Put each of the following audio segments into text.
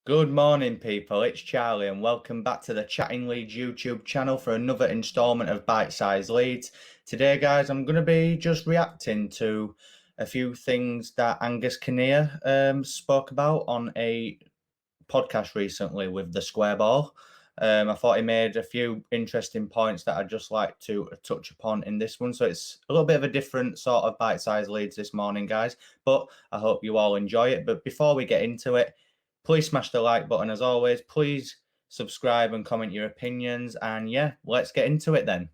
Good morning, people. It's Charlie, and welcome back to the Chatting Leeds YouTube channel for another installment of BITESIZE Leeds. Today, guys, I'm going to be just reacting to a few things that Angus Kinnear spoke about on a podcast recently with the Square Ball. I thought he made a few interesting points that I'd just like to touch upon in this one. So it's a little bit of a different sort of bite-sized leads this morning, guys. But I hope you all enjoy it. But before we get into it, please smash the like button as always. Please subscribe and comment your opinions. And yeah, let's get into it then.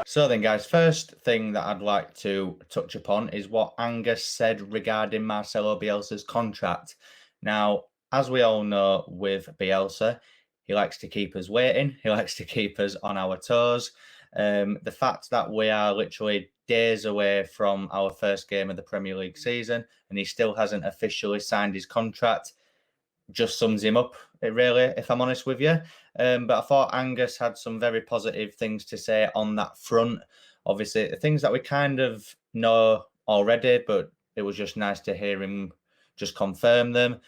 So then, guys, first thing that I'd like to touch upon is what Angus said regarding Marcelo Bielsa's contract. Now, as we all know with Bielsa, he likes to keep us waiting. He likes to keep us on our toes. The fact that we are literally days away from our first game of the Premier League season and he still hasn't officially signed his contract just sums him up, really, if I'm honest with you. But I thought Angus had some very positive things to say on that front. Obviously, the things that we kind of know already, but it was just nice to hear him just confirm them.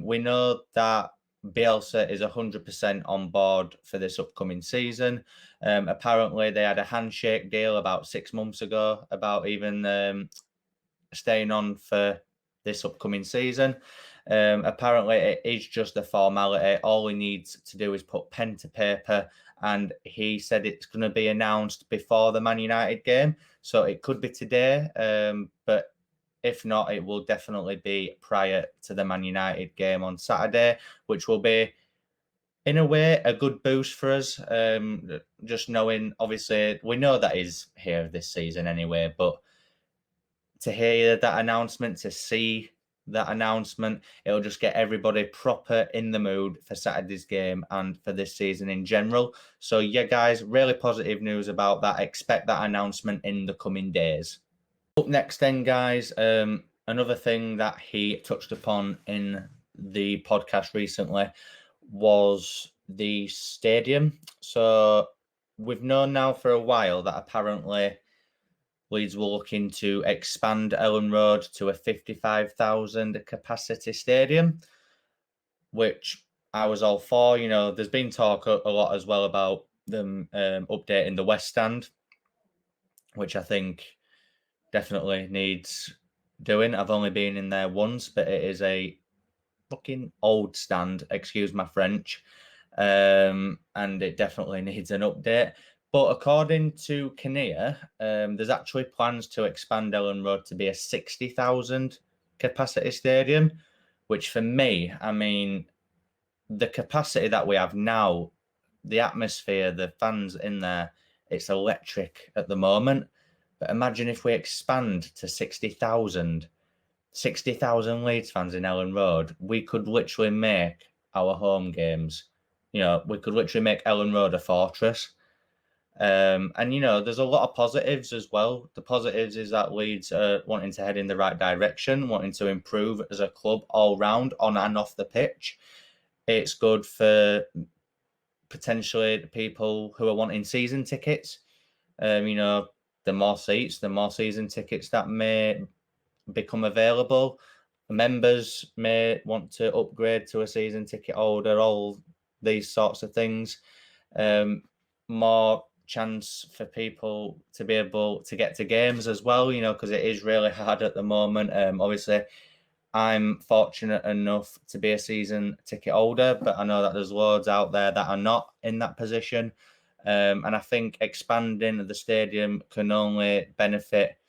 We know that Bielsa is 100% on board for this upcoming season. Apparently, they had a handshake deal about 6 months ago about even staying on for this upcoming season. Apparently, it is just a formality. All he needs to do is put pen to paper, and he said it's going to be announced before the Man United game. So it could be today, but if not, it will definitely be prior to the Man United game on Saturday, which will be, in a way, a good boost for us. Just knowing, obviously, we know that he's here this season anyway, but to hear that announcement, to see that announcement, it'll just get everybody proper in the mood for Saturday's game and for this season in general. So yeah, guys, really positive news about that. Expect that announcement in the coming days. Up next then, guys, another thing that he touched upon in the podcast recently was the stadium. So we've known now for a while that apparently Leeds were looking to expand Ellen Road to a 55,000 capacity stadium, which I was all for. You know, there's been talk a lot as well about them updating the West Stand, which I think definitely needs doing. I've only been in there once, but it is a fucking old stand, excuse my French, and it definitely needs an update. But according to Kinnear, there's actually plans to expand Ellen Road to be a 60,000 capacity stadium, which for me, I mean, the capacity that we have now, the atmosphere, the fans in there, it's electric at the moment. But imagine if we expand to 60,000 Leeds fans in Ellen Road, we could literally make our home games. You know, we could literally make Ellen Road a fortress. And, you know, there's a lot of positives as well. The positives is that Leeds are wanting to head in the right direction, wanting to improve as a club all round, on and off the pitch. It's good for potentially the people who are wanting season tickets. You know, the more seats, the more season tickets that may become available. Members may want to upgrade to a season ticket holder, all these sorts of things. More chance for people to be able to get to games as well, you know, because it is really hard at the moment. Obviously, I'm fortunate enough to be a season ticket holder, but I know that there's loads out there that are not in that position. And I think expanding the stadium can only benefit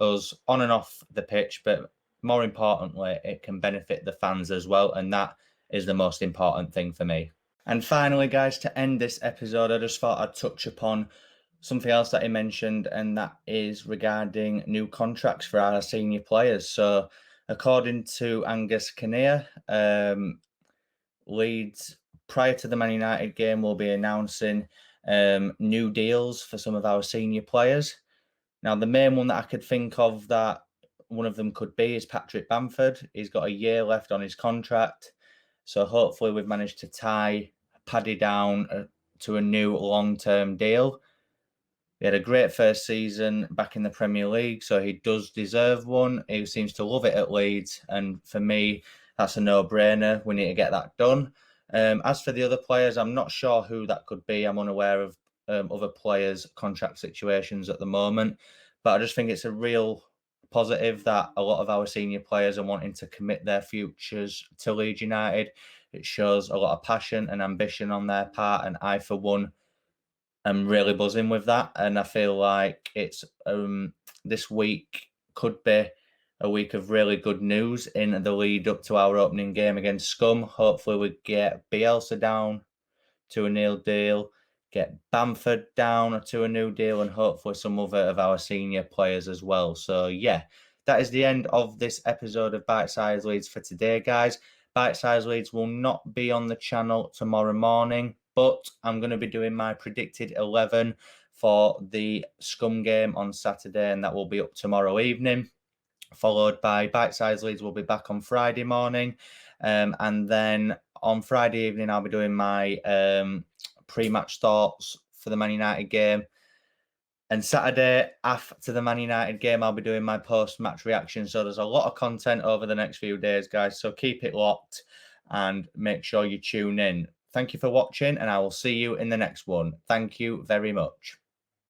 us on and off the pitch, but more importantly, it can benefit the fans as well. And that is the most important thing for me. And finally, guys, to end this episode, I just thought I'd touch upon something else that he mentioned, and that is regarding new contracts for our senior players. So, according to Angus Kinnear, Leeds, prior to the Man United game, will be announcing new deals for some of our senior players. Now, the main one that I could think of that one of them could be is Patrick Bamford. He's got a year left on his contract. So hopefully we've managed to tie Paddy down to a new long-term deal. He had a great first season back in the Premier League, so he does deserve one. He seems to love it at Leeds, and for me, that's a no-brainer. We need to get that done. As for the other players, I'm not sure who that could be. I'm unaware of other players' contract situations at the moment, but I just think it's a real positive that a lot of our senior players are wanting to commit their futures to Leeds United. It shows a lot of passion and ambition on their part, and I, for one, am really buzzing with that. And I feel like it's this week could be a week of really good news in the lead up to our opening game against Scum. Hopefully, we get Bielsa down to a nil deal, get Bamford down to a new deal, and hopefully some other of our senior players as well. So, yeah, that is the end of this episode of Bite-Size Leeds for today, guys. Bite-Size Leeds will not be on the channel tomorrow morning, but I'm going to be doing my predicted 11 for the Scum game on Saturday, and that will be up tomorrow evening, followed by Bite-Size Leeds will be back on Friday morning. And then on Friday evening, I'll be doing my pre-match thoughts for the Man United game. And Saturday, after the Man United game, I'll be doing my post-match reaction. So there's a lot of content over the next few days, guys. So keep it locked and make sure you tune in. Thank you for watching, and I will see you in the next one. Thank you very much.